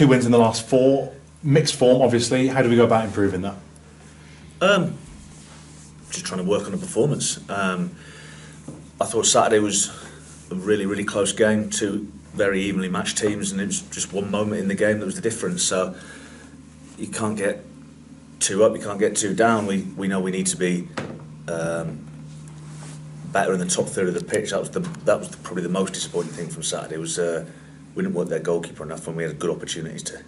2 wins in the last 4. Mixed form, obviously. How do we go about improving that? Just trying to work on the performance. I thought Saturday was a really, really close game. 2 very evenly matched teams, and it was just one moment in the game that was the difference. So you can't get 2 up, you can't get 2 down. We know we need to be better in the top third of the pitch. That was probably the most disappointing thing from Saturday. Was we didn't work their goalkeeper enough when we had good opportunities to.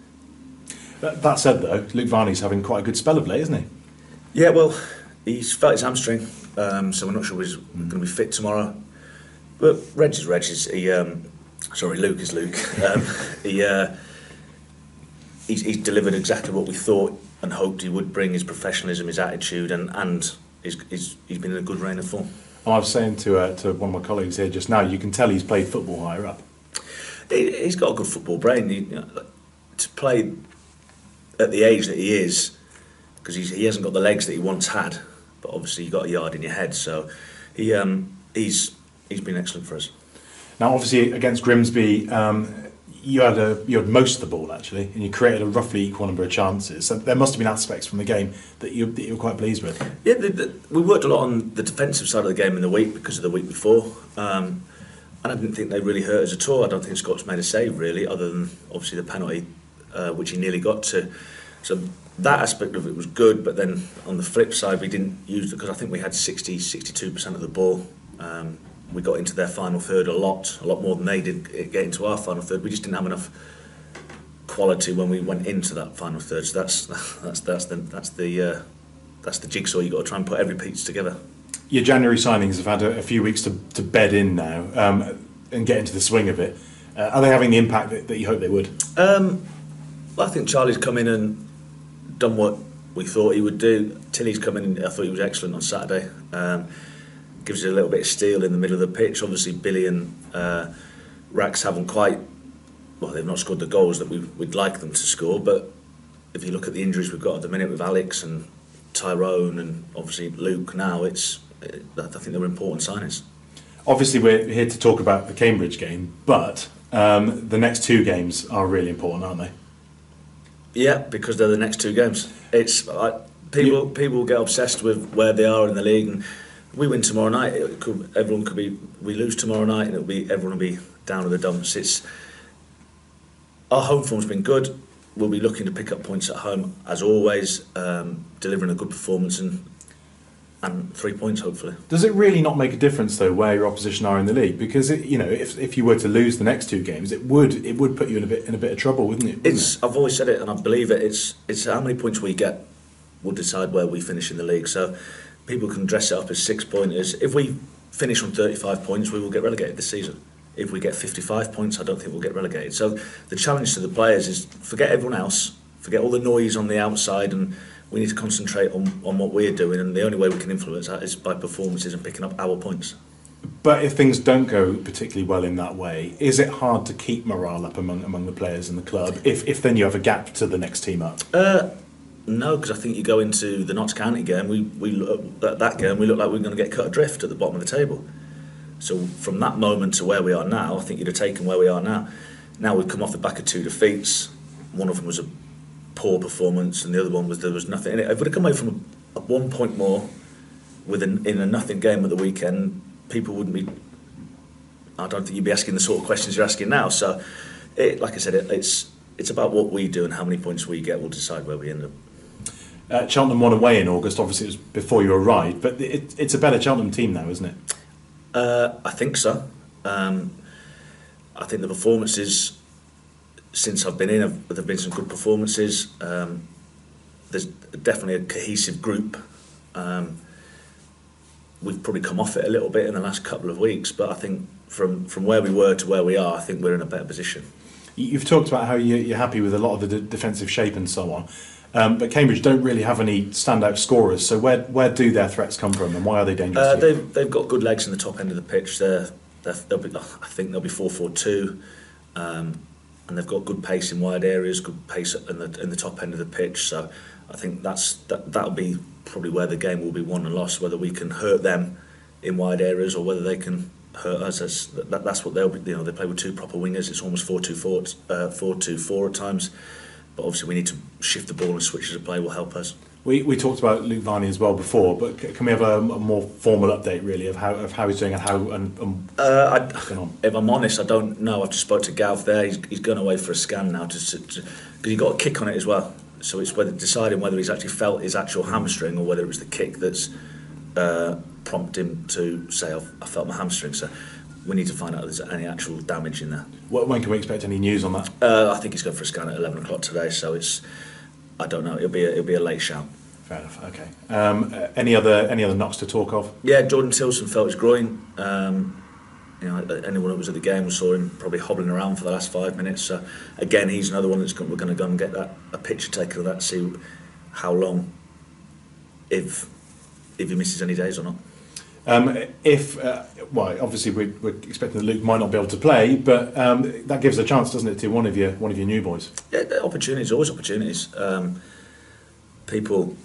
That said, though, Luke Varney's having quite a good spell of late, isn't he? Yeah, well, he's felt his hamstring, so we're not sure he's going to be fit tomorrow. But Reg is Reg. Luke is Luke. He's delivered exactly what we thought and hoped he would bring: his professionalism, his attitude, and he's been in a good reign of form. I was saying to one of my colleagues here just now, you can tell he's played football higher up. He's got a good football brain. To play at the age that he is, because he hasn't got the legs that he once had, but obviously you've got a yard in your head, so he's been excellent for us. Now, obviously against Grimsby, you had most of the ball actually, and you created a roughly equal number of chances. So there must have been aspects from the game that you were quite pleased with. Yeah, we worked a lot on the defensive side of the game in the week because of the week before, and I didn't think they really hurt us at all. I don't think Scott's made a save really, other than obviously the penalty, which he nearly got to. So that aspect of it was good, but then on the flip side we didn't use it because I think we had 62% of the ball. We got into their final third a lot more than they did get into our final third. We just didn't have enough quality when we went into that final third. So that's the jigsaw you've got to try and put every piece together. Your January signings have had a few weeks to bed in now and get into the swing of it. Are they having the impact that you hope they would? I think Charlie's come in and done what we thought he would do. Tilly's come in and I thought he was excellent on Saturday. Gives you a little bit of steel in the middle of the pitch. Obviously Billy and Rax haven't quite, they've not scored the goals that we'd like them to score, but if you look at the injuries we've got at the minute with Alex and Tyrone and obviously Luke now, I think they're important signings. Obviously we're here to talk about the Cambridge game, but the next 2 games are really important, aren't they? Yeah, because they're the next 2 games. It's people get obsessed with where they are in the league, and we win tomorrow night. We lose tomorrow night, and everyone will be down in the dumps. Our home form's been good. We'll be looking to pick up points at home as always, delivering a good performance and 3 points hopefully. Does it really not make a difference though where your opposition are in the league? Because if you were to lose the next 2 games, it would put you in a bit of trouble, wouldn't it? I've always said it, and I believe it. It's how many points we get will decide where we finish in the league. So people can dress it up as 6-pointers. If we finish on 35 points, we will get relegated this season. If we get 55 points, I don't think we'll get relegated. So the challenge to the players is forget everyone else, forget all the noise on the outside, and we need to concentrate on what we're doing, and the only way we can influence that is by performances and picking up our points. But if things don't go particularly well in that way, is it hard to keep morale up among the players in the club if then you have a gap to the next team up? No, because I think you go into the Notts County game, we look like we're going to get cut adrift at the bottom of the table. So from that moment to where we are now, I think you'd have taken where we are now. Now we've come off the back of 2 defeats. One of them was a poor performance, and the other one was there was nothing in it. If we'd have come away from a 1 point more in a nothing game at the weekend, people wouldn't be. I don't think you'd be asking the sort of questions you're asking now. So, like I said, it's about what we do and how many points we get will decide where we end up. Cheltenham won away in August. Obviously, it was before you arrived, but it's a better Cheltenham team now, isn't it? I think so. I think the performances since I've been in, there have been some good performances. There's definitely a cohesive group. We've probably come off it a little bit in the last couple of weeks, but I think from where we were to where we are, I think we're in a better position. You've talked about how you're happy with a lot of the defensive shape and so on. But Cambridge don't really have any standout scorers, so where do their threats come from and why are they dangerous? They've got good legs in the top end of the pitch. I think they'll be 4-4-2, and they've got good pace in wide areas, good pace in the top end of the pitch. So I think that'll be probably where the game will be won and lost, whether we can hurt them in wide areas or whether they can hurt us. That's what they'll be. They play with two proper wingers. It's almost 4-2-4 at times. But obviously we need to shift the ball and switches of play will help us. We talked about Luke Varney as well before, but can we have a more formal update really of how he's doing and how what's going on? If I'm honest, I don't know. I've just spoke to Gav there. He's gone away for a scan now because he got a kick on it as well. So it's deciding whether he's actually felt his actual hamstring or whether it was the kick that's prompted him to say, I felt my hamstring. So we need to find out if there's any actual damage in there. When can we expect any news on that? I think he's going for a scan at 11 o'clock today. So I don't know. It'll be a late shout. Fair enough. Okay. Any other knocks to talk of? Yeah, Jordan Tilson felt his groin. Anyone who was at the game saw him probably hobbling around for the last 5 minutes. So again, he's another one we're going to go and get a picture taken of that, see how long, if he misses any days or not. Obviously we're expecting that Luke might not be able to play, but that gives a chance, doesn't it, to one of your new boys? Yeah, opportunities, always opportunities. People,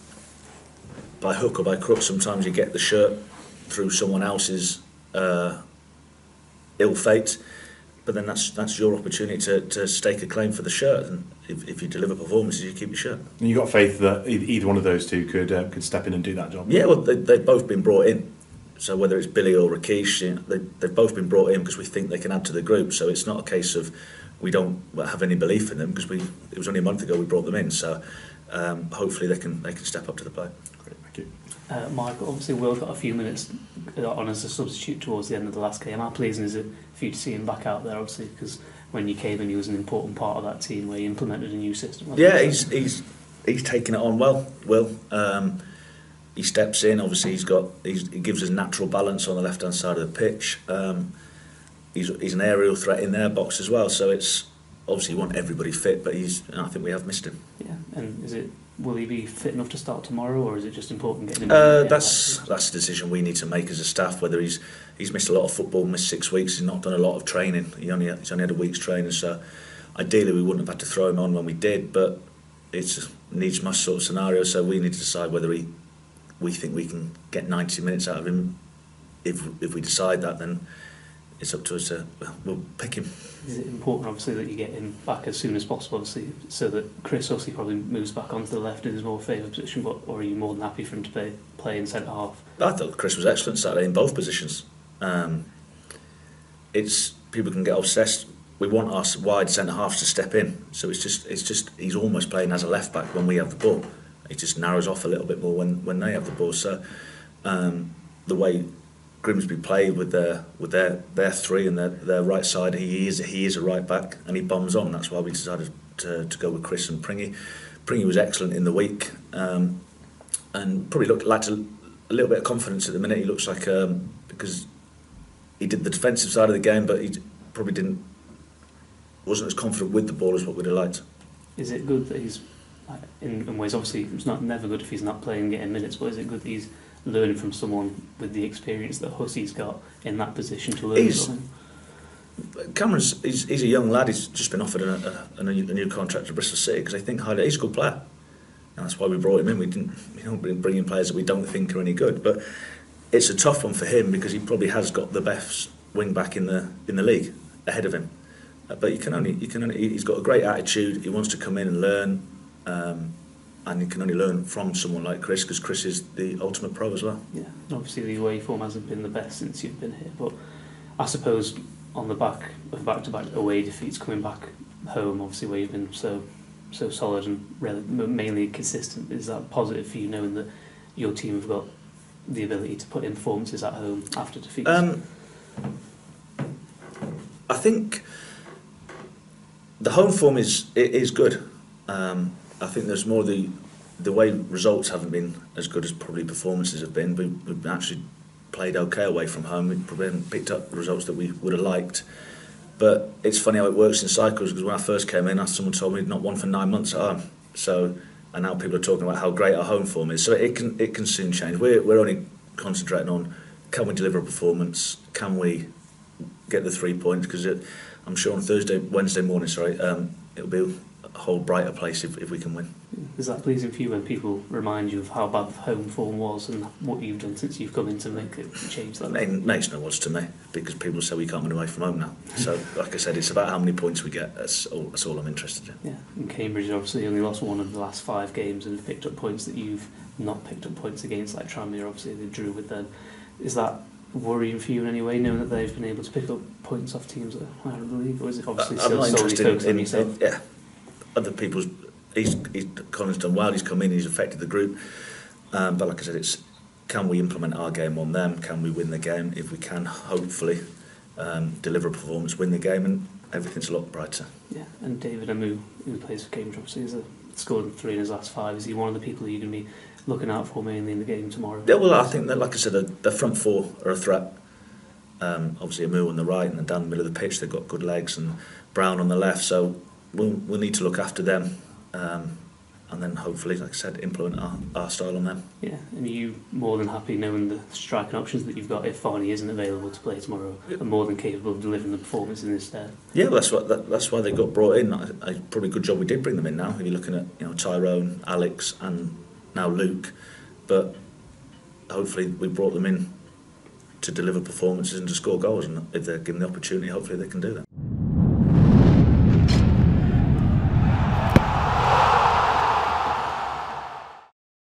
by hook or by crook, sometimes you get the shirt through someone else's ill fate, but then that's your opportunity to stake a claim for the shirt, and if you deliver performances, you keep your shirt. And you've got faith that either one of those two could step in and do that job? Yeah, well, they've both been brought in. So whether it's Billy or Rakesh, they've both been brought in because we think they can add to the group. So it's not a case of we don't have any belief in them because it was only a month ago we brought them in. So hopefully they can step up to the plate. Great, thank you. Mike, obviously Will got a few minutes on as a substitute towards the end of the last game. How pleasing is it for you to see him back out there, obviously, because when you came in he was an important part of that team where he implemented a new system? Yeah, he's taken it on well, Will. He steps in. Obviously, he gives us natural balance on the left-hand side of the pitch. He's an aerial threat in their box as well. So it's obviously you want everybody fit, but I think we have missed him. Yeah, and will he be fit enough to start tomorrow, or is it just important getting him? That's a decision we need to make as a staff. Whether he's missed a lot of football, missed 6 weeks, he's not done a lot of training. He's only had a week's training. So ideally, we wouldn't have had to throw him on when we did, but it's a needs must sort of scenario. So we need to decide whether we think we can get 90 minutes out of him. If we decide that, then it's up to us we'll pick him. Is it important, obviously, that you get him back as soon as possible, obviously, so that Chris obviously probably moves back onto the left in his more favoured position, or are you more than happy for him to play in centre half? I thought Chris was excellent Saturday in both positions. It's people can get obsessed. We want our wide centre halves to step in, so it's just he's almost playing as a left back when we have the ball. It just narrows off a little bit more when they have the ball. So the way Grimsby played with their three and their right side, he is a right back and he bombs on. That's why we decided to go with Chris and Pringy. Pringy was excellent in the week and probably looked like a little bit of confidence at the minute. He looks like because he did the defensive side of the game, but he probably wasn't as confident with the ball as what we'd have liked. Is it good that he's in ways, obviously it's never good if he's not playing and getting minutes, but is it good that he's learning from someone with the experience that Hussey's got in that position to learn from him? Cameron's he's a young lad. He's just been offered a new contract to Bristol City because I think highly he's a good player, and that's why we brought him in. We don't bring in players that we don't think are any good, but it's a tough one for him because he probably has got the best wing back in the league ahead of him. But you can only he's got a great attitude. He wants to come in and learn. And you can only learn from someone like Chris because Chris is the ultimate pro as well. Yeah, obviously the away form hasn't been the best since you've been here, but I suppose on the back of back-to-back away defeats coming back home, obviously where you've been so solid and mainly consistent, is that positive for you knowing that your team have got the ability to put in performances at home after defeats? I think the home form is good. I think there's more the way results haven't been as good as probably performances have been. We've actually played okay away from home. We probably haven't picked up the results that we would have liked. But it's funny how it works in cycles because when I first came in, someone told me not won for 9 months at home. So, and now people are talking about how great our home form is. So it can soon change. We're only concentrating on can we deliver a performance? Can we get the 3 points? Because I'm sure on Wednesday morning, it'll be a whole brighter place if we can win. Is that pleasing for you when people remind you of how bad home form was and what you've done since you've come in to make it change that? It makes no odds to me, because people say we can't win away from home now. So, like I said, it's about how many points we get. That's all I'm interested in. Yeah, and Cambridge obviously only lost one of the last 5 games and have picked up points that you've not picked up points against, like Tranmere. Obviously they drew with them. Is that worrying for you in any way, knowing that they've been able to pick up points off teams that are higher in the league, or is it obviously still solely focused on yourself? Yeah, other people's. Colin's done well. He's come in. He's affected the group. But like I said, it's can we implement our game on them? Can we win the game? If we can, hopefully deliver a performance, win the game, and everything's a lot brighter. Yeah, and David Amu, who plays for Cambridge, obviously has scored 3 in his last 5. Is he one of the people you're going to be looking out for mainly in the game tomorrow? Yeah, well, I think that, like I said, the front 4 are a threat. Obviously, Amu on the right and then down the middle of the pitch, they've got good legs, and Brown on the left. So we'll need to look after them. And then hopefully, like I said, implement our style on them. Yeah, and are you more than happy knowing the striking options that you've got if Varney isn't available to play tomorrow, and more than capable of delivering the performance in this stead? Yeah, well, that's why they got brought in. Probably a good job we did bring them in now. If you're looking at Tyrone, Alex, and now Luke, but hopefully we brought them in to deliver performances and to score goals, and if they're given the opportunity, hopefully they can do that.